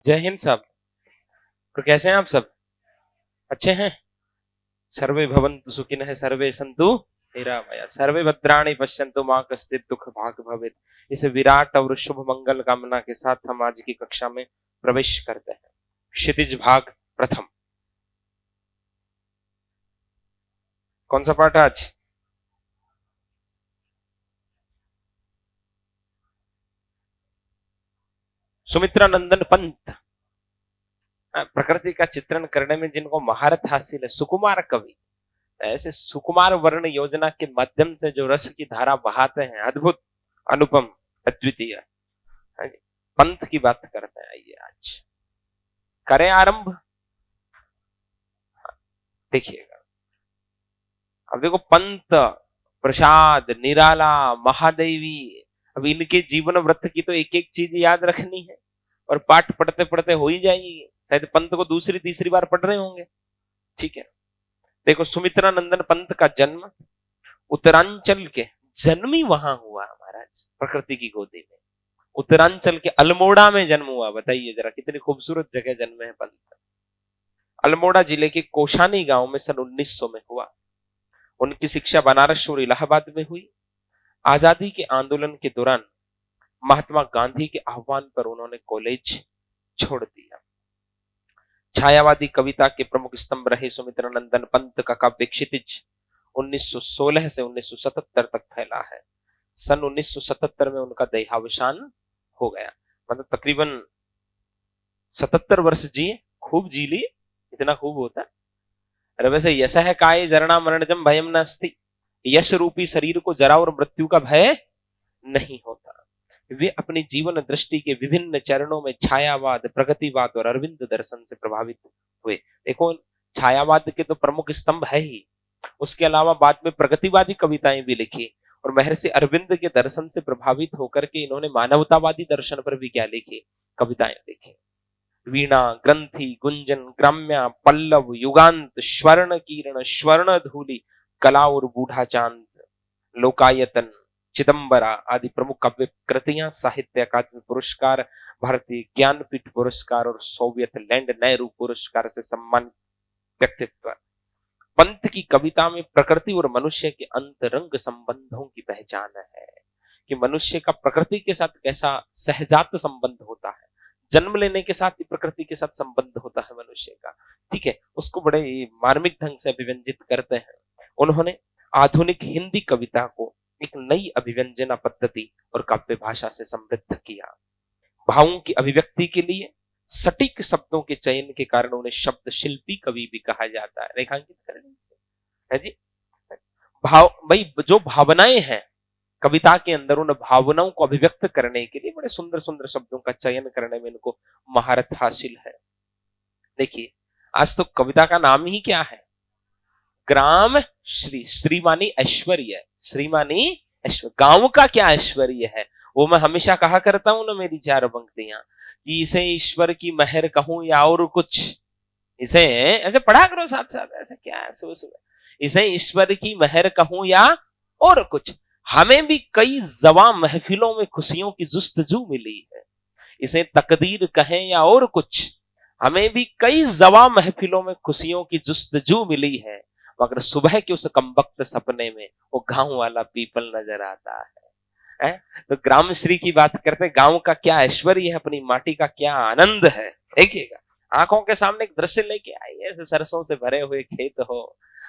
जय हिंद साहब। तो कैसे हैं आप सब? अच्छे हैं? सर्वे भवन्तु सुखिनः, सर्वे सन्तु निरामया, सर्वे भद्राणि पश्यन्तु मां कश्चित् दुख भाग भवेत्। इस विराट और शुभ मंगल कामना के साथ हम आज की कक्षा में प्रवेश करते हैं। क्षितिज भाग प्रथम। कौन सा पाठ आज? सुमित्रा नंदन पंत। प्रकृति का चित्रण करने में जिनको महारत हासिल है, सुकुमार कवि, ऐसे सुकुमार वर्ण योजना के माध्यम से जो रस की धारा बहाते हैं, अद्भुत, अनुपम, अद्वितीय। पंथ की बात करते हैं। आइए आज करें आरंभ। देखिएगा, अब देखो, पंत, प्रसाद, निराला, महादेवी, अब इनके जीवन व्रत की तो एक एक चीज याद रखनी है और पाठ पढ़ते पढ़ते हो ही जाएगी। शायद पंत को दूसरी तीसरी बार पढ़ रहे होंगे। ठीक है, देखो, सुमित्रा नंदन पंत का जन्म उत्तरांचल के, जन्मी वहां हुआ महाराज, प्रकृति की गोदी में। उत्तरांचल के अल्मोड़ा में जन्म हुआ। बताइए जरा, कितनी खूबसूरत जगह जन्म है पंत। अल्मोड़ा जिले के कोशानी गांव में सन 1900 में हुआ। उनकी शिक्षा बनारस और इलाहाबाद में हुई। आजादी के आंदोलन के दौरान महात्मा गांधी के आह्वान पर उन्होंने कॉलेज छोड़ दिया। छायावादी कविता के प्रमुख स्तंभ रहे सुमित्रा नंदन पंत का काव्य क्षितिज 1916 से 1977 तक फैला है। सन 1977 में उनका देहावसान हो गया। मतलब तकरीबन 77 वर्ष जिए, खूब जी लिए, इतना खूब होता। अरे वैसे यश है काय जरणा मरणजम भयम नास्ति, यश रूपी शरीर को जरा और मृत्यु का भय नहीं होता। वे अपनी जीवन दृष्टि के विभिन्न चरणों में छायावाद, प्रगतिवाद और अरविंद दर्शन से प्रभावित हुए। देखो, छायावाद के तो प्रमुख स्तंभ है ही, उसके अलावा बाद में प्रगतिवादी कविताएं भी लिखी और महर्षि अरविंद के दर्शन से प्रभावित होकर के इन्होंने मानवतावादी दर्शन पर भी क्या लिखी, कविताएं लिखी। वीणा, ग्रंथि, गुंजन, ग्राम्या, पल्लव, युगांत, स्वर्ण किरण, स्वर्ण धूलि, कला और बूढ़ा चांद, लोकायतन, चिदंबरा आदि प्रमुख काव्य कृतियां, साहित्य अकादमी पुरस्कार, भारतीय ज्ञानपीठ पुरस्कार और सोवियत लैंड नेहरू पुरस्कार से सम्मानित व्यक्तित्व। पंत की कविता में प्रकृति और मनुष्य के अंतरंग संबंधों की पहचान है कि मनुष्य का प्रकृति के साथ कैसा सहजात संबंध होता है। जन्म लेने के साथ ही प्रकृति के साथ संबंध होता है मनुष्य का। ठीक है, उसको बड़े मार्मिक ढंग से अभिव्यंजित करते हैं। उन्होंने आधुनिक हिंदी कविता को एक नई अभिव्यंजना पद्धति और काव्य भाषा से समृद्ध किया। भावों की अभिव्यक्ति के लिए सटीक शब्दों के चयन के कारण उन्हें शब्द शिल्पी कवि भी कहा जाता है। रेखांकित कर लीजिए है जी। भाव, भाई, जो भावनाएं हैं कविता के अंदर, उन भावनाओं को अभिव्यक्त करने के लिए बड़े सुंदर सुंदर शब्दों का चयन करने में इनको महारत हासिल है। देखिए, आज तो कविता का नाम ही क्या है, ग्राम श्री, श्रीमानी ऐश्वर्य, श्रीमानी ऐश्वर्य। गांव का क्या ऐश्वर्य है, वो मैं हमेशा कहा करता हूं ना, मेरी चार पंक्तियां, कि इसे ईश्वर की मेहर कहूं या और कुछ, इसे ऐसे पढ़ा करो साथ साथ, ऐसे क्या है सुबह सुबह, इसे ईश्वर की मेहर कहूं या और कुछ। हमें भी कई जवा महफिलों में खुशियों की जुस्तजू मिली है, इसे तकदीर कहें या और कुछ। हमें भी कई जवा महफिलों में खुशियों की जुस्तजू मिली है, मगर सुबह के उस कमबख्त सपने में वो गांव वाला पीपल नजर आता है। तो ग्राम श्री की बात करते हैं, गांव का क्या ऐश्वर्य है, अपनी माटी का क्या आनंद है। देखिएगा, आंखों के सामने एक दृश्य लेके आइए, ऐसे सरसों से भरे हुए खेत हो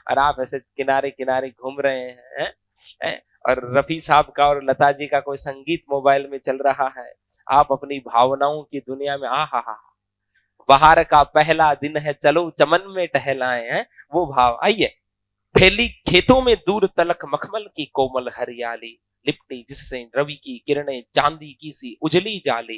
और आप ऐसे किनारे किनारे घूम रहे हैं, और रफी साहब का और लता जी का कोई संगीत मोबाइल में चल रहा है, आप अपनी भावनाओं की दुनिया में, आ हा, बाहर का पहला दिन है चलो चमन में टहलाए हैं, वो भाव। आइए, फैली खेतों में दूर तलक मखमल की कोमल हरियाली, लिपटी जिससे रवि की किरणें चांदी की सी उजली जाली,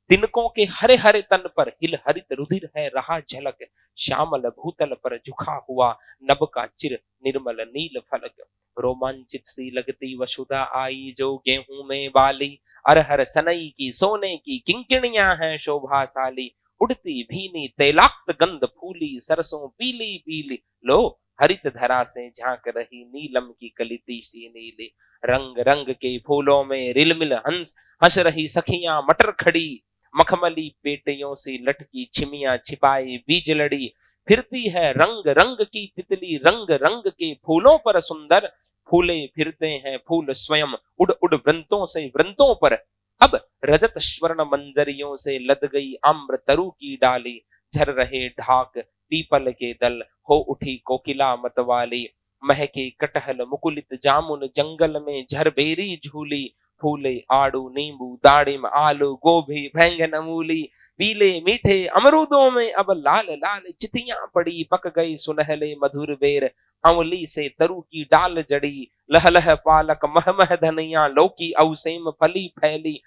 तिनकों के हरे हरे तन पर हिल हरित रुधिर है रहा झलक, श्यामल भूतल पर झुका हुआ नभ का चिर निर्मल नील फलक, रोमांचित सी लगती वसुधा आई जो गेहूं में बाली, अरहर सनई की सोने की किंकिणियां हैं शोभाशाली, उड़ती भीनी तैलाक्त गंध फूली सरसों पीली पीली, लो हरित धरा से झांक रही नीलम की कलिती सी नीली, रंग रंग के फूलों में रिलमिल हंस हंस रही सखियां मटर खड़ी, मखमली पेटियों से लटकी छिमियां छिपाए बीज लड़ी, फिरती है रंग रंग की तितली रंग रंग के फूलों पर सुंदर, फूले फिरते हैं फूल स्वयं उड़ उड़ वृंतों से वृंतों पर। अब रजत स्वर्ण मंजरियों से लद गई आम्र तरु की डाली, झर रहे ढाक पीपल के दल, हो उठी कोकिला मतवाली, महके कटहल मुकुलित जामुन जंगल में झरबेरी झूली, फूले आड़ू नींबू दाड़िम आलू गोभी बैंगन मूली, पीले मीठे अमरूदों में अब लाल लाल चितियां पड़ी, पक गई सुनहले मधुर बेर, अमली से तरु की डाल जड़ी, लह लह पालक मह मह धनिया लौकी अवसेम फली फैली,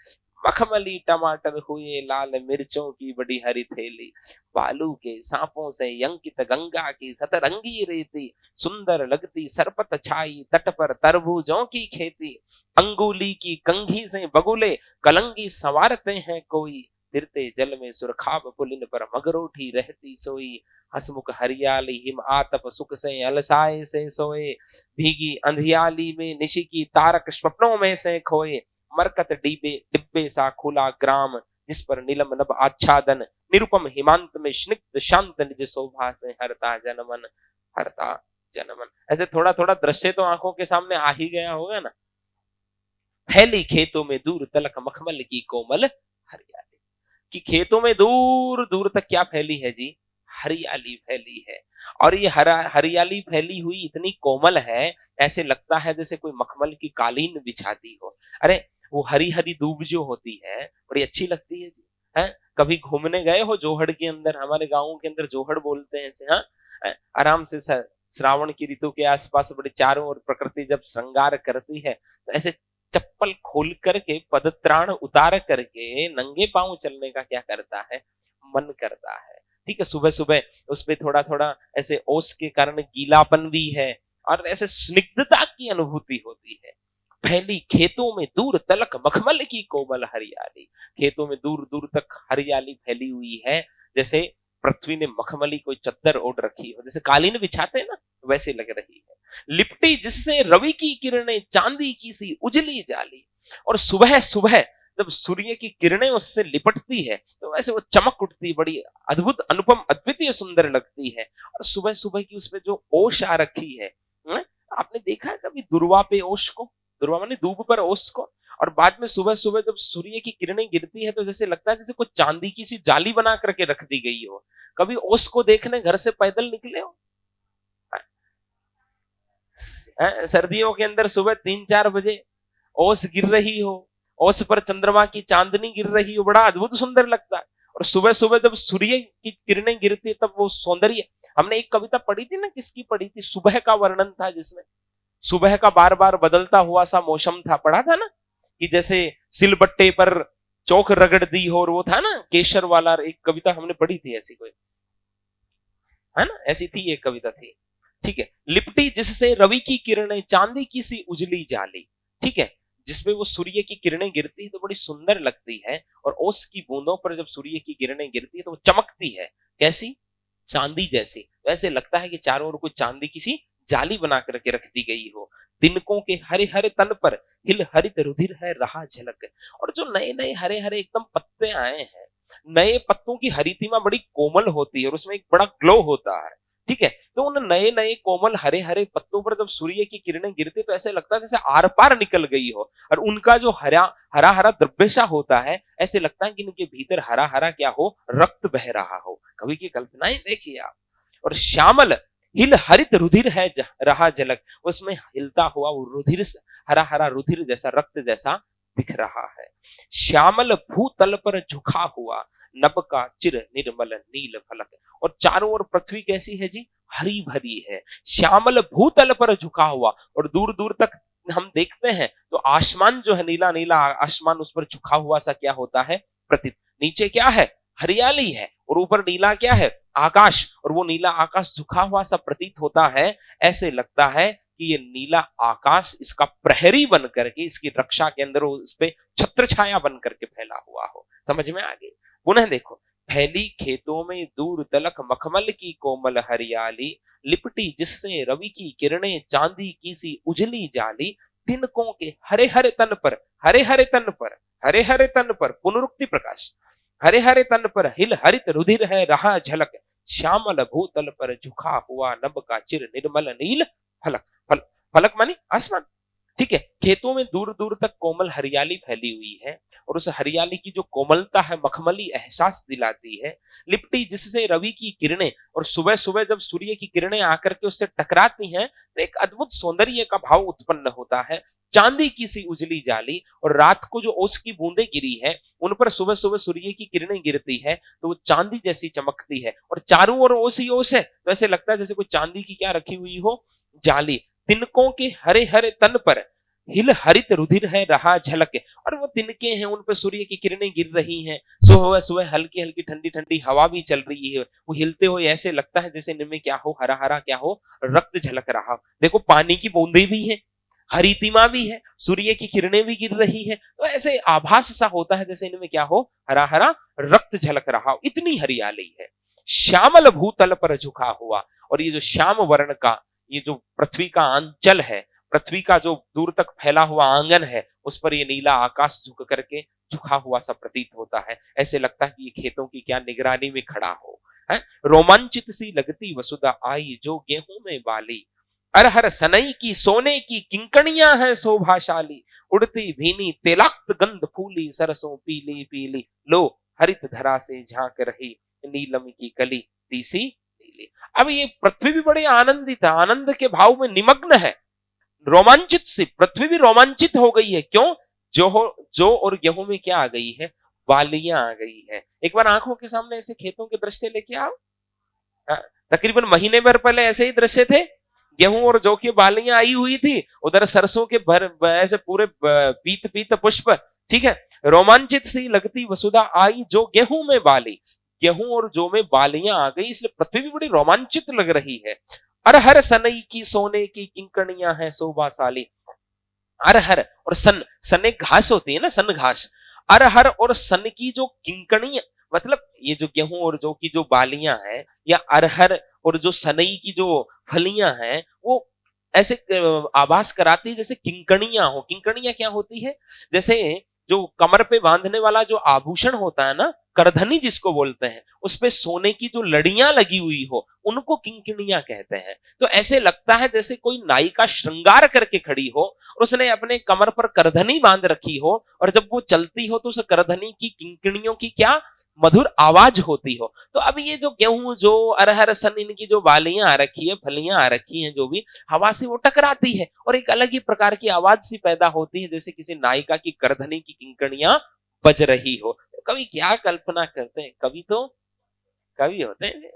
मखमली टमाटर हुए लाल मिर्चों की बड़ी हरी थैली, बालू के सांपों से अंकित गंगा की सतरंगी रेती, सुंदर लगती सरपत छाई तट पर तरबूजों की खेती, अंगुली की कंघी से बगुले कलंगी संवारते हैं कोई, तिरते जल में सुरखाब पुलिन पर मगरोठी रहती सोई, हसमुख हरियाली हिम आतप सुख से अलसाए से सोए, भीगी अंधियाली में निशि की तारक स्वप्नों में से खोए, मरकत डिब्बे डिब्बे सा खुला ग्राम जिस पर नीलम नभ आच्छादन, निरुपम हिमांत में स्निग्ध शांत निज शोभा से हरता जनमन, हरता जनमन। ऐसे थोड़ा थोड़ा दृश्य तो आंखों के सामने आ ही गया होगा ना। फैली खेतों में दूर तलक मखमल की कोमल हरियाली, कि खेतों में दूर दूर तक क्या फैली है जी, हरियाली फैली है। और ये हरियाली फैली हुई इतनी कोमल है, ऐसे लगता है जैसे कोई मखमल की कालीन बिछा दी हो। अरे वो हरी हरी दूब जो होती है बड़ी अच्छी लगती है जी, है? कभी घूमने गए हो जोहड़ के अंदर? हमारे गाँव के अंदर जोहड़ बोलते हैं ऐसे। हाँ, आराम से श्रावण की ऋतु के आसपास बड़े चारों ओर प्रकृति जब श्रृंगार करती है तो ऐसे चप्पल खोल करके पदत्राण उतार करके नंगे पांव चलने का क्या करता है, मन करता है। ठीक है, सुबह सुबह उस पे थोड़ा थोड़ा ऐसे ओस के कारण गीलापन भी है और ऐसे स्निग्धता की अनुभूति होती है। फैली खेतों में दूर तलक मखमल की कोमल हरियाली, खेतों में दूर दूर तक हरियाली फैली हुई है, जैसे पृथ्वी ने मखमली कोई चद्दर ओढ़ रखी हो, जैसे कालीन बिछाते हैं ना, वैसे लग रही है। लिपटी जिससे रवि की किरणें चांदी की सी उजली जाली, और सुबह सुबह जब सूर्य की किरणें उससे लिपटती है तो वैसे वो चमक उठती, बड़ी अद्भुत अनुपम अद्वितीय सुंदर लगती है। और सुबह सुबह की उसमें जो ओश आ रखी है, आपने देखा है कभी दुर्वा पे ओश को? दुर्वा माने दूब पर ओश को। और बाद में सुबह सुबह जब सूर्य की किरणें गिरती है तो जैसे लगता है जैसे कुछ चांदी की सी जाली बना करके रख दी गई हो। कभी ओश को देखने घर से पैदल निकले हो? सर्दियों के अंदर सुबह 3-4 बजे ओस गिर रही हो, ओस पर चंद्रमा की चांदनी गिर रही हो, बड़ा अद्भुत सुंदर लगता है। और सुबह सुबह जब सूर्य की किरणें गिरती है तब वो सौंदर्य। हमने एक कविता पढ़ी थी ना, किसकी पढ़ी थी, सुबह का वर्णन था जिसमें सुबह का बार बार बदलता हुआ सा मौसम था, पढ़ा था ना, कि जैसे सिलबट्टे पर चौक रगड़ दी हो, और वो था ना केशर वाला, एक कविता हमने पढ़ी थी ऐसी कोई, है ना, ऐसी थी एक कविता थी। ठीक है, लिपटी जिससे रवि की किरणें चांदी की सी उजली जाली, ठीक है, जिसमें वो सूर्य की किरणें गिरती है तो बड़ी सुंदर लगती है, और ओस की बूंदों पर जब सूर्य की किरणें गिरती है तो वो चमकती है, कैसी, चांदी जैसी। वैसे लगता है कि चारों ओर कोई चांदी की सी जाली बना करके रख दी गई हो। तिनकों के हरे हरे तन पर हिल हरित रुधिर है रहा झलक। और जो नए नए हरे हरे एकदम पत्ते आए हैं, नए पत्तों की हरितिमा बड़ी कोमल होती है और उसमें एक बड़ा ग्लो होता है। ठीक है, तो उन नए नए कोमल हरे हरे पत्तों पर जब सूर्य की किरणें गिरती तो ऐसे लगता है जैसे आर पार निकल गई हो, और उनका जो हरा हरा हरा द्रव्यशा होता है, ऐसे लगता है कि इनके भीतर हरा हरा क्या हो, रक्त बह रहा हो। कवि की कल्पनाएं देखिए आप। और श्यामल हिल हरित रुधिर है रहा झलक, उसमें हिलता हुआ वो रुधिर, हरा हरा रुधिर जैसा, रक्त जैसा दिख रहा है। श्यामल भूतल पर झुका हुआ नभ का चिर निर्मल नील फलक। और चारों ओर पृथ्वी कैसी है जी, हरी भरी है, श्यामल भूतल पर झुका हुआ, और दूर दूर तक हम देखते हैं तो आसमान जो है, नीला नीला आसमान, उस पर झुका हुआ सा क्या होता है, प्रतीत। नीचे क्या है, हरियाली है, और ऊपर नीला क्या है, आकाश, और वो नीला आकाश झुका हुआ सा प्रतीत होता है। ऐसे लगता है कि ये नीला आकाश इसका प्रहरी बन करके, इसकी रक्षा के अंदर उस पे छत्र छाया बन करके फैला हुआ हो। समझ में आ गई? पुनः देखो, फैली खेतों में दूर तलक मखमल की कोमल हरियाली, लिपटी जिससे रवि की किरणें चांदी की सी उजली जाली, तिनकों के हरे हरे तन पर, हरे हरे तन पर, हरे हरे तन पर, पुनरुक्ति प्रकाश, हरे हरे तन पर हिल हरित रुधिर है रहा झलक, श्यामल भूतल पर झुका हुआ नभ का चिर निर्मल नील फलक। फलक मानी आसमान। ठीक है, खेतों में दूर दूर तक कोमल हरियाली फैली हुई है और उस हरियाली की जो कोमलता है मखमली एहसास दिलाती है, लिपटी जिससे रवि की किरणें, और सुबह सुबह जब सूर्य की किरणें आकर के उससे टकराती हैं तो एक अद्भुत सौंदर्य का भाव उत्पन्न होता है। चांदी की सी उजली जाली, और रात को जो ओस की बूंदें गिरी है उन पर सुबह सुबह सूर्य की किरणें गिरती है तो वो चांदी जैसी चमकती है, और चारों ओर ओस ही ओस है, तो ऐसे लगता है जैसे कोई चांदी की क्या रखी हुई हो, जाली। तिनकों के हरे हरे तन पर हिल हरित रुधिर है रहा झलक, और वो तिनके हैं उन पर सूर्य की किरणें गिर रही हैं, सुबह सुबह हल्की हल्की ठंडी ठंडी हवा भी चल रही है, वो हिलते हुए ऐसे लगता है जैसे इनमें क्या हो, हरा हरा क्या हो, रक्त झलक रहा। देखो पानी की बूंदें भी है, हरितिमा भी है, सूर्य की किरणें भी गिर रही है, तो ऐसे आभास सा होता है जैसे इनमें क्या हो, हरा हरा रक्त झलक रहा हो, इतनी हरियाली है। श्यामल भूतल पर झुका हुआ, और ये जो श्याम वर्ण का ये जो पृथ्वी का अंचल है, पृथ्वी का जो दूर तक फैला हुआ आंगन है, उस पर ये नीला आकाश झुक करके झुका हुआ सा प्रतीत होता है। ऐसे लगता है कि ये खेतों की क्या निगरानी में खड़ा हो। है रोमांचित सी लगती वसुधा आई जो गेहूं में बाली, अरहर सनई की सोने की किंकणियां है शोभाशाली, उड़ती भीनी तेलाक्त गंध फूली सरसों पीली पीली, लो हरित धरा से झांक रही नीलम की कली तीसी नीली। अब ये पृथ्वी भी बड़े आनंदित है, आनंद के भाव में निमग्न है, रोमांचित सी पृथ्वी भी रोमांचित हो गई है। क्यों? जो और गेहूं में क्या आ गई है, बालियां आ गई है। एक बार आंखों के सामने ऐसे खेतों के दृश्य लेके आओ। तकरीबन महीने भर पहले ऐसे ही दृश्य थे, गेहूं और जौ की बालियां आई हुई थी, उधर सरसों के भर ऐसे पूरे पीत पीत पुष्प। ठीक है, रोमांचित सी लगती वसुधा आई जो गेहूं में बाली, गेहूं और जौ में बालियां आ गई, इसलिए पृथ्वी भी बड़ी रोमांचित लग रही है। अरहर सनई की सोने की किंकणियां है शोभाशाली, अरहर और सन, सन एक घास होती है ना, सन घास, अरहर और सन की जो किंकणी, मतलब ये जो गेहूं और जौ की जो बालियां हैं, या अरहर और जो सनई की जो फलियां हैं, वो ऐसे आभास कराती है जैसे किंकणियां हो। किंकणियां क्या होती है? जैसे जो कमर पे बांधने वाला जो आभूषण होता है ना, करधनी जिसको बोलते हैं, उस पे सोने की जो लड़ियां लगी हुई हो, उनको किंकणियां कहते हैं। तो ऐसे लगता है जैसे कोई नायिका श्रृंगार करके खड़ी हो और उसने अपने कमर पर करधनी बांध रखी हो, और जब वो चलती हो तो उस करधनी की किंकणियों की क्या मधुर आवाज होती हो। तो अब ये जो गेहूं जो अरहर सन इनकी जो बालियां आ रखी है, फलियां आ रखी हैं, जो भी हवा से वो टकराती है और एक अलग ही प्रकार की आवाज सी पैदा होती है, जैसे किसी नायिका की करधनी की किंकणियां बज रही हो। कवि क्या कल्पना करते हैं, कवि तो कवि होते हैं।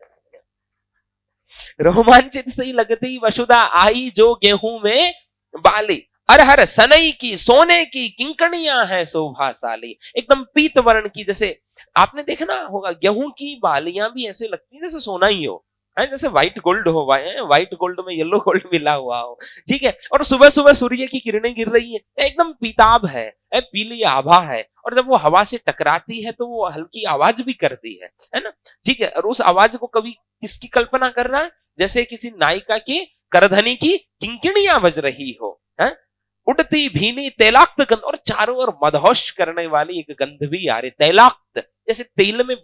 रोमांचित सी लगती वसुधा आई जो गेहूं में बाली, अरहर सनई की सोने की किंकणियां है शोभाशाली, एकदम पीत वर्ण की, जैसे आपने देखना होगा गेहूं की बालियां भी ऐसे लगती है जैसे सोना ही हो, है जैसे व्हाइट गोल्ड हो, व्हाइट गोल्ड में येलो गोल्ड मिला हुआ हो। ठीक है, और सुबह सुबह सूर्य की किरणें गिर रही है, एकदम पीताब है, पीली आभा है, और जब वो हवा से टकराती है तो वो हल्की आवाज भी करती है ना। ठीक है, और उस आवाज को कभी किसकी कल्पना कर रहा है? जैसे किसी नायिका की करधनी की किंकिणियां बज रही हो, है उड़ती भीनी तैलाक्त गंध, और चारों ओर मदहोश करने वाली एक गंध भी आ रही, तैलाक्त जैसे तेल में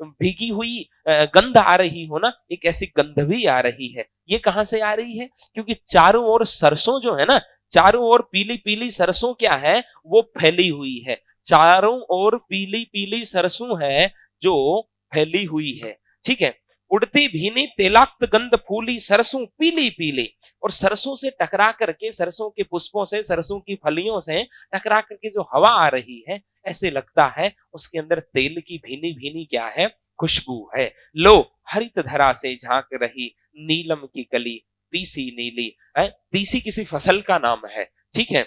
भीगी हुई गंध आ रही हो ना, एक ऐसी गंध भी आ रही है। ये कहां से आ रही है? क्योंकि चारों ओर सरसों जो है ना, चारों ओर पीली पीली सरसों क्या है, वो फैली हुई है। चारों ओर पीली पीली सरसों है जो फैली हुई है। ठीक है, उड़ती भीनी तेलाक्त गंध फूली सरसों पीली पीली, और सरसों से टकरा करके, सरसों के पुष्पों से, सरसों की फलियों से टकरा करके जो हवा आ रही है, ऐसे लगता है उसके अंदर तेल की भीनी भीनी क्या है, खुशबू है। लो हरित धरा से झांक रही नीलम की कली तीसी नीली, है तीसी किसी फसल का नाम है। ठीक है,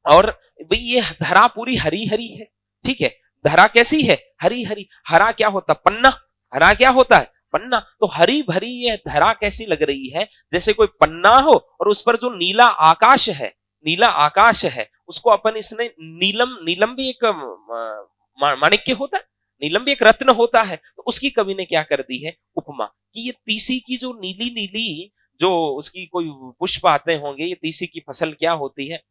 और भाई ये धरा पूरी हरी हरी है। ठीक है, धरा कैसी है? हरी हरी। हरा क्या होता? पन्ना। हरा क्या होता है? पन्ना। तो हरी भरी ये धरा कैसी लग रही है? जैसे कोई पन्ना हो और उस पर जो नीला आकाश है, नीला आकाश है, उसको अपन इसने नीलम, नीलम भी एक माणिक्य होता है, नीलम भी एक रत्न होता है, तो उसकी कवि ने क्या कर दी है उपमा, कि ये तीसी की जो नीली नीली जो उसकी कोई पुष्प आते होंगे, ये तीसी की फसल क्या होती है?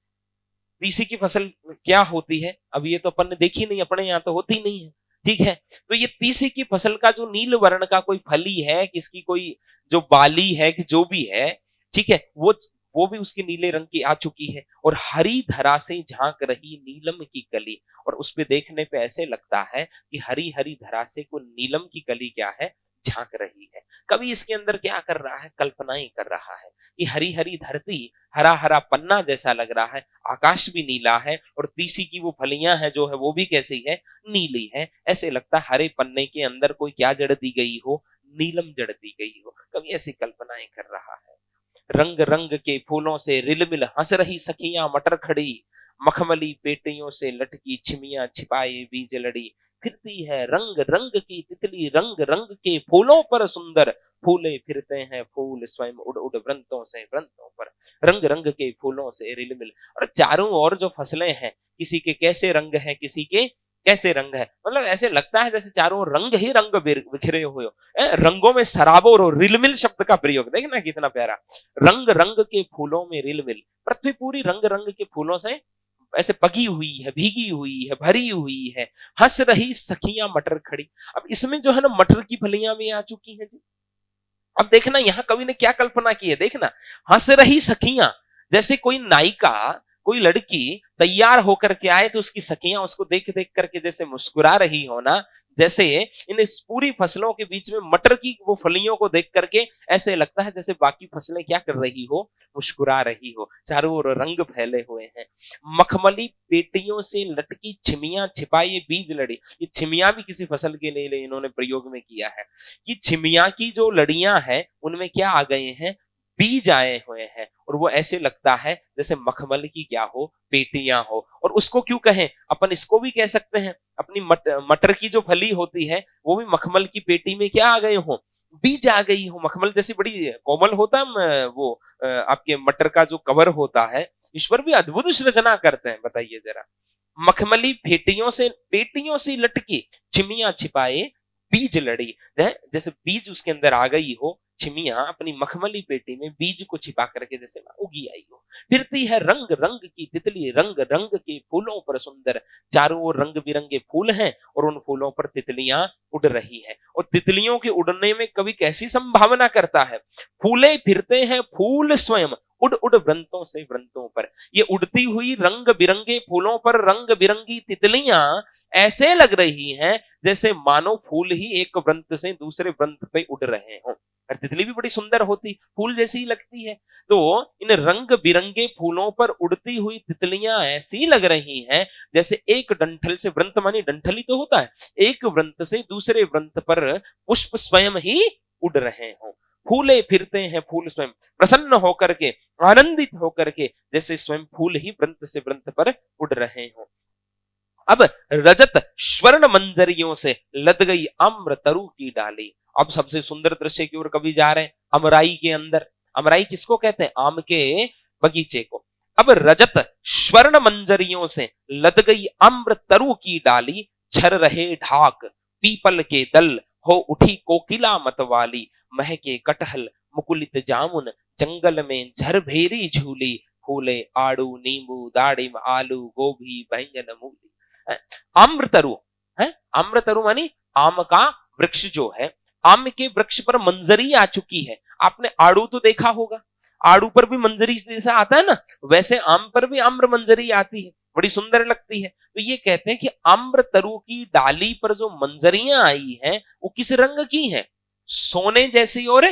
तीसी की फसल क्या होती है? अब ये तो अपन ने देखी नहीं, अपने यहाँ तो होती नहीं है। ठीक है। तो ये तीसी की फसल का जो नील वर्ण का कोई फली है, किसकी कोई जो बाली है कि जो भी है, ठीक है, वो भी उसकी नीले रंग की आ चुकी है। और हरी धरा से झांक रही नीलम की कली, और उस पे देखने पे ऐसे लगता है कि हरी हरी धरा से कोई नीलम की कली क्या है, झांक रही है। कवि इसके अंदर क्या कर रहा है, कल्पनाएं कर रहा है कि हरी हरी धरती, हरा हरा पन्ना जैसा लग रहा है, आकाश भी नीला है, और तीसी की वो फलियां है जो है वो भी कैसी है, नीली है। ऐसे लगता है हरे पन्ने के अंदर कोई क्या जड़ दी गई हो, नीलम जड़ दी गई हो। कवि ऐसी कल्पनाएं कर रहा है। रंग रंग के फूलों से रिलमिल हंस रही सखियां मटर खड़ी, मखमली पेटियों से लटकी छिमियां छिपाए बीज लड़ी। फिरती है रंग रंग की तितली, रंग रंग के फूलों पर सुंदर, फूले फिरते हैं फूल स्वयं उड़ उड़ वृंतों से वृंतों पर। रंग रंग के फूलों से रिलमिल, और चारों ओर जो फसलें हैं, किसी के कैसे रंग हैं, किसी के कैसे रंग है, मतलब ऐसे लगता है जैसे चारों रंग ही रंग बिखरे हुए हो। रंगों में सराबोर और रिलमिल शब्द का प्रयोग देखना कितना प्यारा। रंग रंग के फूलों में रिलमिल, पृथ्वी पूरी रंग रंग के फूलों से ऐसे पगी हुई है, भीगी हुई है, भरी हुई है। हंस रही सखियां मटर खड़ी, अब इसमें जो है ना मटर की फलियां भी आ चुकी हैं जी। अब देखना यहाँ कवि ने क्या कल्पना की है, देखना, हंस रही सखियां, जैसे कोई नायिका, कोई लड़की तैयार होकर के आए तो उसकी सखियां उसको देख देख करके जैसे मुस्कुरा रही हो ना, जैसे इन इस पूरी फसलों के बीच में मटर की वो फलियों को देख करके ऐसे लगता है जैसे बाकी फसलें क्या कर रही हो, मुस्कुरा रही हो। चारों ओर रंग फैले हुए हैं। मखमली पेटियों से लटकी छिमियां छिपाई बीज लड़ी, ये छिमियां भी किसी फसल के लिए इन्होंने प्रयोग में किया है कि छिमिया की जो लड़ियां हैं उनमें क्या आ गए हैं, बीज आए हुए हैं, और वो ऐसे लगता है जैसे मखमल की क्या हो, पेटियां हो। और उसको क्यों कहें, अपन इसको भी कह सकते हैं, अपनी मटर की जो फली होती है वो भी मखमल की पेटी में क्या आ गए हो, बीज आ गई हो। मखमल जैसी बड़ी कोमल होता है वो आपके मटर का जो कवर होता है। ईश्वर भी अद्भुत सृजना करते हैं, बताइए जरा। मखमली पेटियों से लटकी छिमियां छिपाए बीज लड़ी, जैसे बीज उसके अंदर आ गई हो, छिमियां अपनी मखमली पेटी में बीज को छिपा करके जैसे उगी आई हो। फिरती है रंग रंग की तितली, रंग रंग के फूलों पर सुंदर, चारों ओर रंग बिरंगे फूल हैं और उन फूलों पर तितलियां उड़ रही हैं। और तितलियों के उड़ने में कवि कैसी संभावना करता है, फूले फिरते हैं फूल स्वयं उड़ उड़ वृंतों से वृंतों पर। ये उड़ती हुई रंग बिरंगे फूलों पर रंग बिरंगी तितलियां ऐसे लग रही हैं जैसे मानो फूल ही एक वृंत से दूसरे वृंत पे उड़ रहे हों। और तितली भी बड़ी सुंदर होती, फूल जैसी ही लगती है। तो इन रंग बिरंगे फूलों पर उड़ती हुई तितलियां ऐसी लग रही हैं जैसे एक डंठल से, वृंत मानी डंठल ही तो होता है, एक वृंत से दूसरे वृंत पर पुष्प स्वयं ही उड़ रहे हों। फूले फिरते हैं फूल स्वयं, प्रसन्न होकर के, आनंदित होकर के, जैसे स्वयं फूल ही वृंत से वृंत पर उड़ रहे हों। अब रजत स्वर्ण मंजरियों से लद गई आम्र तरु की डाली। अब सबसे सुंदर दृश्य की ओर कभी जा रहे हैं, अमराई के अंदर। अमराई किसको कहते हैं, आम के बगीचे को। अब रजत स्वर्ण मंजरियों से लद गई आम्र तरु की डाली, झर रहे ढाक पीपल के दल, हो उठी कोकिला मतवाली, महके कटहल मुकुलित जामुन, जंगल में झरभेरी झूली, फूले आड़ू नींबू दाड़िम आलू गोभी बैंगन मूली। आम्रतरु है, आम्रतरु मानी आम का वृक्ष जो है, आम के वृक्ष पर मंजरी आ चुकी है। आपने आड़ू तो देखा होगा, आड़ू पर भी मंजरी जैसा आता है ना, वैसे आम पर भी आम्र मंजरी आती है, बड़ी सुंदर लगती है। तो ये कहते हैं कि आम्रतरु की डाली पर जो मंजरियां आई हैं वो किस रंग की हैं, सोने जैसी और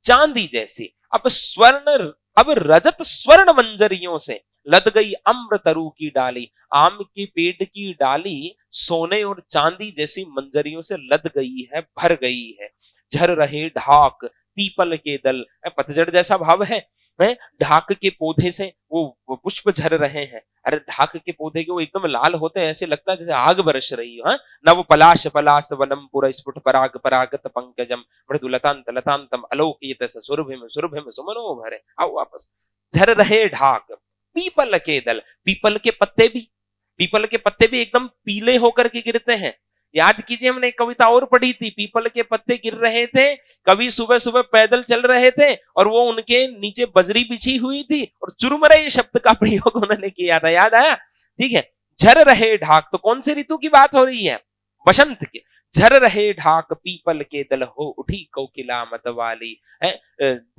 चांदी जैसी। अब रजत स्वर्ण मंजरियों से लद गई अम्रतरु की डाली, आम के पेड़ की डाली सोने और चांदी जैसी मंजरियों से लद गई है, भर गई है। झर रहे ढाक पीपल के दल, पतझड़ जैसा भाव है, ढाक के पौधे से वो पुष्प झर रहे हैं। अरे ढाक के पौधे के वो एकदम लाल होते हैं, ऐसे लगता है जैसे आग बरस रही हो। नव पलाश पलाश वनम पुर स्फुट पराग परागत पंकजम, मृदुलतांत लतांतम अलोकित सुरभिम सुरभिम सुमनो भरे। आओ वापस। झर रहे ढाक पीपल के दल, पीपल के पत्ते भी एकदम पीले होकर के गिरते हैं। याद कीजिए, हमने एक कविता और पढ़ी थी, पीपल के पत्ते गिर रहे थे, कभी सुबह सुबह पैदल चल रहे थे और वो उनके नीचे बजरी बिछी हुई थी और चुरमुरे शब्द का प्रयोग उन्होंने किया था, याद आया? ठीक है। झर रहे ढाक, तो कौन से ऋतु की बात हो रही है, बसंत के झर रहे ढाक पीपल के दल, हो उठी कोकिला मतवाली है।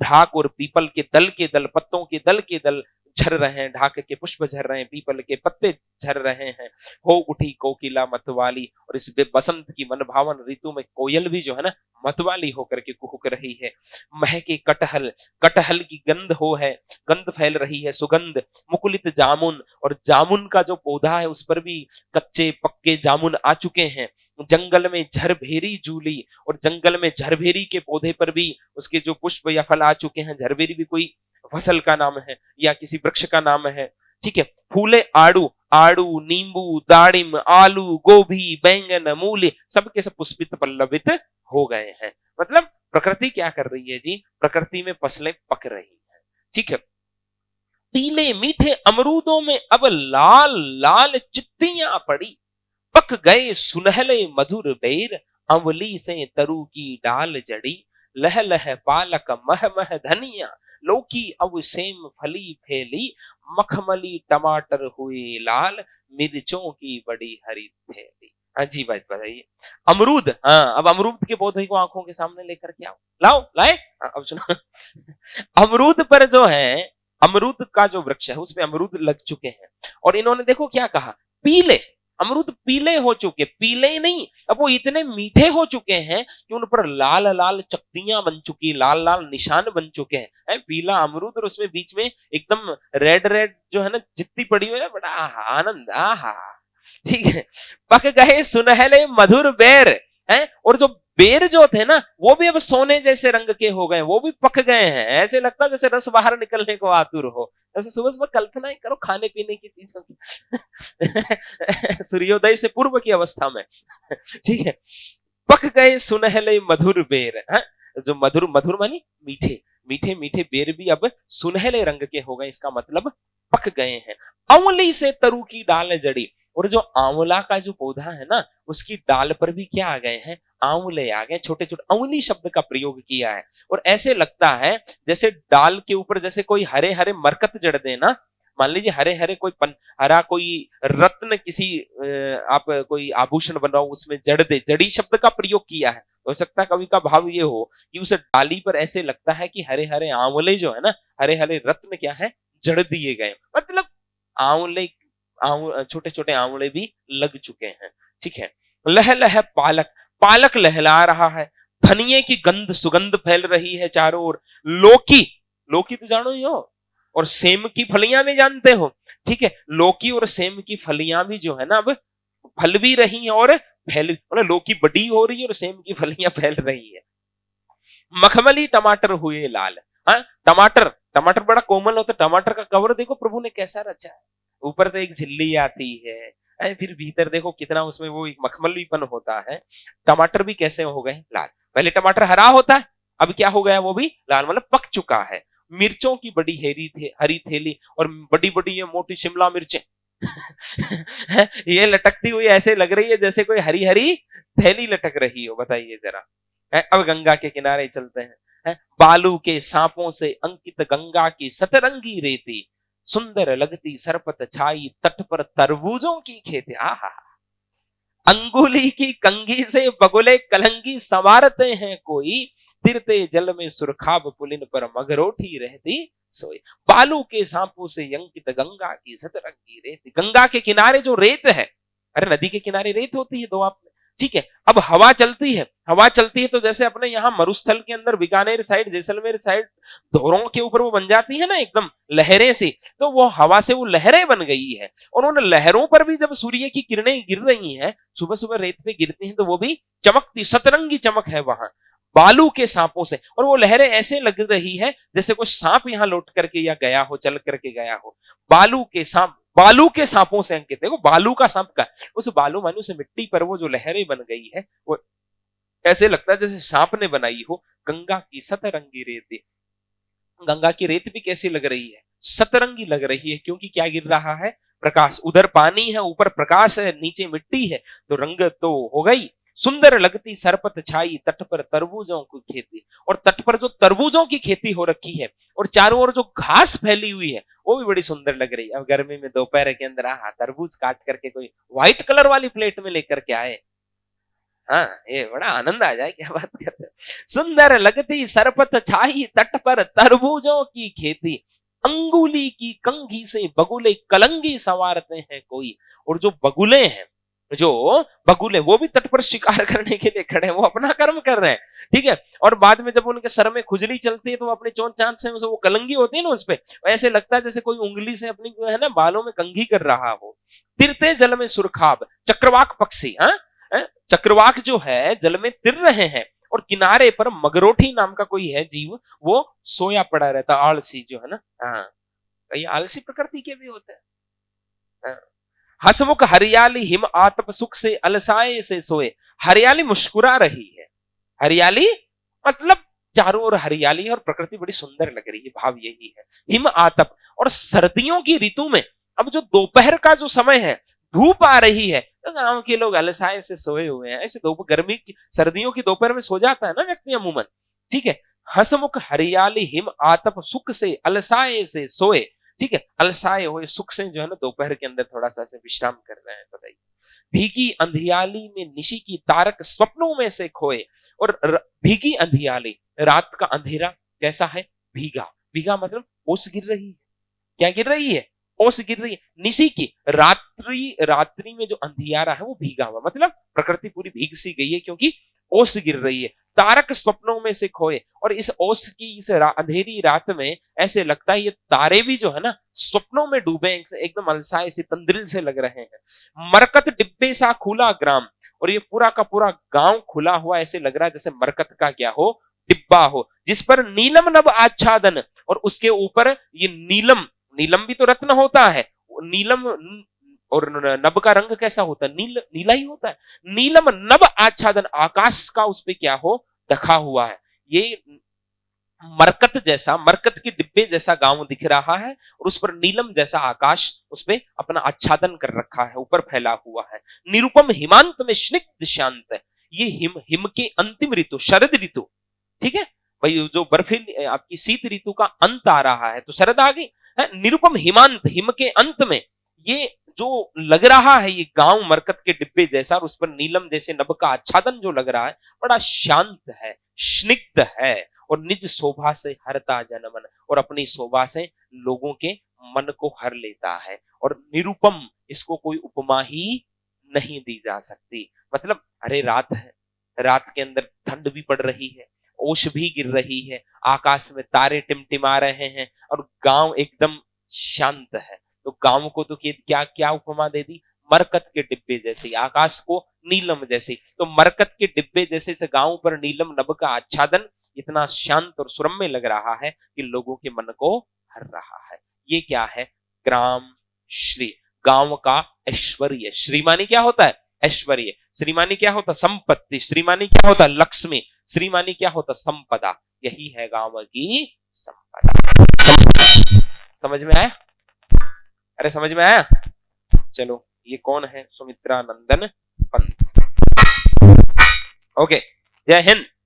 ढाक और पीपल के दल पत्तों के दल झर रहे हैं, ढाक के पुष्प झर रहे हैं, पीपल के पत्ते झर रहे हैं, हो उठी कोकिला मतवाली। और इस बसंत की मनभावन ऋतु में कोयल भी जो है ना मतवाली होकर के कुहुक रही है। महके कटहल, कटहल की गंध हो है, गंध फैल रही है, सुगंध। मुकुलित जामुन, और जामुन का जो पौधा है उस पर भी कच्चे पक्के जामुन आ चुके हैं। जंगल में झरभेरी जूली, और जंगल में झरभेरी के पौधे पर भी उसके जो पुष्प या फल आ चुके हैं। झरभेरी भी कोई फसल का नाम है या किसी वृक्ष का नाम है, ठीक है। फूले आड़ू, आड़ू, नींबू, दाड़िम, आलू, गोभी, बैंगन, मूली, सबके सब पुष्पित पल्लवित हो गए हैं। मतलब प्रकृति क्या कर रही है जी, प्रकृति में फसलें पक रही हैं, ठीक है। पीले मीठे अमरूदों में अब लाल लाल चिट्टियां पड़ी, पक गए सुनहले मधुर बेर, अमली से तरु की डाल जड़ी। लह लह पालक मह मह धनिया, लौकी अब सेम फली फैली, मखमली टमाटर हुए लाल, मिर्चों की बड़ी हरी थैली। हाँ जी बात बताइए। अमरूद, हाँ अब अमरूद के पौधे को आंखों के सामने लेकर के आओ, लाओ लाए। हाँ, अब सुनो अमरूद पर जो है, अमरूद का जो वृक्ष है उसमें अमरूद लग चुके हैं, और इन्होंने देखो क्या कहा, पीले अमरूद पीले हो चुके, पीले ही नहीं, अब वो इतने मीठे हो चुके हैं कि उन पर लाल लाल चकतियां बन चुकी, लाल लाल निशान बन चुके हैं। पीला अमरूद और उसमें बीच में एकदम रेड रेड जो है ना जितनी पड़ी हुई है, बड़ा आनंद, आहा, ठीक है। पक गए सुनहले मधुर बेर है, और जो बेर जो थे ना वो भी अब सोने जैसे रंग के हो गए, वो भी पक गए हैं। ऐसे लगता है जैसे रस बाहर निकलने को आतुर हो। ऐसे सुबह सुबह कल्पना ही करो खाने पीने की चीजों की सूर्योदय से पूर्व की अवस्था में, ठीक है। पक गए सुनहले मधुर बेर है, जो मधुर मधुर मानी मीठे, मीठे मीठे बेर भी अब सुनहले रंग के हो गए, इसका मतलब पक गए हैं। अमली से तरु की डाल जड़ी, और जो आंवला का जो पौधा है ना उसकी डाल पर भी क्या आ गए हैं, आंवले आ गए, छोटे छोटे। अमली शब्द का प्रयोग किया है, और ऐसे लगता है जैसे डाल के ऊपर जैसे कोई हरे हरे मरकत जड़ देना, मान लीजिए हरे हरे कोई हरा कोई रत्न किसी आप कोई आभूषण बनाओ उसमें जड़ दे, जड़ी शब्द का प्रयोग किया है। हो सकता है कवि का भाव ये हो कि उस डाली पर ऐसे लगता है कि हरे हरे आंवले जो है ना, हरे हरे रत्न क्या है, जड़ दिए गए, मतलब आंवले छोटे छोटे आंवले भी लग चुके हैं, ठीक है। लह लह पालक, पालक लहला रहा है, धनिये की गंध सुगंध फैल रही है चारों ओर। लौकी, लौकी तो जानो ही हो, और सेम की फलियां भी जानते हो, ठीक है। लौकी और सेम की फलियां भी जो है ना अब फल भी रही हैं और फैल, मतलब लौकी बड़ी हो रही है और सेम की फलियां फैल रही है। मखमली टमाटर हुए लाल, हाँ टमाटर, टमाटर बड़ा कोमल होता है, टमाटर का कवर देखो प्रभु ने कैसा रचा है, ऊपर तो एक झिल्ली आती है, फिर भीतर देखो कितना उसमें वो एक मखमलीपन होता है। टमाटर भी कैसे हो गए लाल, पहले टमाटर हरा होता है, अब क्या हो गया वो भी लाल, मतलब पक चुका है। मिर्चों की बड़ी हरी थैली, और बड़ी बड़ी ये मोटी शिमला मिर्चें ये लटकती हुई ऐसे लग रही है जैसे कोई हरी हरी थैली लटक रही हो, बताइए जरा। अब गंगा के किनारे चलते हैं। बालू के सांपों से अंकित गंगा की सतरंगी रेती, सुंदर लगती सरपत छाई, तट पर तरबूजों की खेती। आहा, अंगुली की कंघी से बगुले कलंगी संवारते हैं कोई, तिरते जल में सुरखाब पुलिन पर मगरोठी रहती सोई। बालू के सांपों से अंकित गंगा की सतरंगी रेत, गंगा के किनारे जो रेत है, अरे नदी के किनारे रेत होती है दो आप, ठीक है। अब हवा चलती है, हवा चलती है तो जैसे अपने यहाँ मरुस्थल के अंदर बीकानेर साइड, जैसलमेर साइड धोरों के ऊपर वो बन जाती है ना एकदम लहरें सी, तो वो हवा से वो लहरें बन गई है, और उन लहरों पर भी जब सूर्य की किरणें गिर रही हैं, सुबह सुबह रेत पे गिरती हैं, तो वो भी चमकती, सतरंगी चमक है वहां बालू के सांपों से। और वो लहरें ऐसे लग रही है जैसे कोई सांप यहाँ लौट करके या गया हो, चल करके गया हो। बालू के सांप, बालू के सांपों से अंकित, देखो बालू का सांप का, उस बालू मानो से मिट्टी पर वो जो लहरें बन गई है वो ऐसे लगता है जैसे सांप ने बनाई हो। गंगा की सतरंगी रेत, गंगा की रेत भी कैसी लग रही है, सतरंगी लग रही है, क्योंकि क्या गिर रहा है, प्रकाश। उधर पानी है, ऊपर प्रकाश है, नीचे मिट्टी है, तो रंग तो हो गई। सुंदर लगती सरपत छाई, तट पर तरबूजों की खेती, और तट पर जो तरबूजों की खेती हो रखी है, और चारों ओर जो घास फैली हुई है वो भी बड़ी सुंदर लग रही है। अब गर्मी में दोपहर के अंदर तरबूज काट करके कोई व्हाइट कलर वाली प्लेट में लेकर के आए, हाँ, ये बड़ा आनंद आ जाए, क्या बात करते हैं। सुंदर लगती सरपत छाई तट पर तरबूजों की खेती, अंगुली की कंघी से बगुले कलंगी संवारते हैं कोई। और जो बगुले हैं, जो बगुले, वो भी तट पर शिकार करने के लिए खड़े हैं, वो अपना कर्म कर रहे हैं, ठीक है। और बाद में जब उनके सर में खुजली चलती है तो वो अपने चोंच चांच से वो कलंगी होती है ना, उस पे ऐसे लगता है जैसे कोई उंगली से अपनी जो है ना बालों में कंघी कर रहा हो। तिरते जल में सुरखाब, चक्रवाक पक्षी, हाँ, चक्रवाक जो है जल में तिर रहे हैं, और किनारे पर मगरोठी नाम का कोई है जीव, वो सोया पड़ा रहता, आलसी जो है ना। हाँ, ये आलसी प्रकृति के भी होते हैं। हाँ। हसमुख हरियाली हिम आतप सुख से अलसाए से सोए। हरियाली मुस्कुरा रही है, हरियाली मतलब चारों ओर हरियाली है और प्रकृति बड़ी सुंदर लग रही है, भाव यही है। हिम आतप, और सर्दियों की ऋतु में अब जो दोपहर का जो समय है, धूप आ रही है, तो गांव के लोग अलसाए से सोए हुए हैं। ऐसे दोपहर गर्मी की सर्दियों की दोपहर में सो जाता है ना व्यक्ति अमूमन, ठीक है। हसमुख हरियाली हिम आतप सुख से अलसाए से सोए, ठीक है। अलसाए हुए सुख से जो है ना दोपहर के अंदर थोड़ा सा ऐसे विश्राम कर रहे हैं, बताइए। भीगी अंधियाली में निशी की तारक स्वप्नों में से खोए। और भीगी अंधियाली, रात का अंधेरा कैसा है, भीगा, भीगा मतलब ओस गिर रही है, क्या गिर रही है, ओस गिर रही है। निशी की रात्रि, रात्रि में जो अंधियारा है वो भीगा हुआ, मतलब प्रकृति पूरी भीग सी गई है क्योंकि ओस गिर रही है। तारक स्वप्नों में से खोए, और इस ओस की इस अंधेरी रात में ऐसे लगता है ये तारे भी जो है ना स्वप्नों में डूबे, एकदम अलसाए से तंद्रिल से लग रहे हैं। मरकत डिब्बे सा खुला ग्राम, और ये पूरा का पूरा गांव खुला हुआ ऐसे लग रहा है जैसे मरकत का क्या हो, डिब्बा हो, जिस पर नीलम नभ आच्छादन, और उसके ऊपर ये नीलम, नीलम भी तो रत्न होता है, नीलम, और नभ का रंग कैसा होता है, नीला ही होता है। नीलम नभ आच्छादन, आकाश का उस पे क्या हो, ढका हुआ है। ये मरकत जैसा, मरकत के डिब्बे जैसा गांव दिख रहा है, और उस पर नीलम जैसा आकाश उस पे अपना आच्छादन कर रखा है, ऊपर फैला हुआ है। निरुपम हिमांत में स्निग्ध शांत है। ये हिम के अंतिम ऋतु, शरद ऋतु, ठीक है भाई, जो बर्फीली आपकी शीत ऋतु का अंत आ रहा है, तो शरद आ गई है। निरुपम हिमांत, हिम के अंत में ये जो लग रहा है ये गांव मरकत के डिब्बे जैसा, और उस पर नीलम जैसे नभ का आच्छादन जो लग रहा है, बड़ा शांत है, स्निग्ध है, और निज शोभा से हरता जनमन, और अपनी शोभा से लोगों के मन को हर लेता है। और निरुपम, इसको कोई उपमा ही नहीं दी जा सकती। मतलब अरे रात है, रात के अंदर ठंड भी पड़ रही है, ओस भी गिर रही है, आकाश में तारे टिमटिमा रहे हैं, और गांव एकदम शांत है। तो गांव को तो क्या क्या उपमा दे दी, मरकत के डिब्बे जैसे, आकाश को नीलम जैसे। तो मरकत के डिब्बे जैसे से गांव पर नीलम नभ का आच्छादन इतना शांत और सुरम्य लग रहा है कि लोगों के मन को हर रहा है। ये क्या है, ग्राम श्री, गांव का ऐश्वर्य। श्रीमानी क्या होता है, ऐश्वर्य। श्रीमानी क्या होता, संपत्ति। श्रीमानी क्या होता, लक्ष्मी। श्रीमानी क्या होता, संपदा। यही है गांव की संपदा। समझ में आया, अरे समझ में आया। चलो, ये कौन है, सुमित्रा नंदन पंत। ओके, जय हिंद।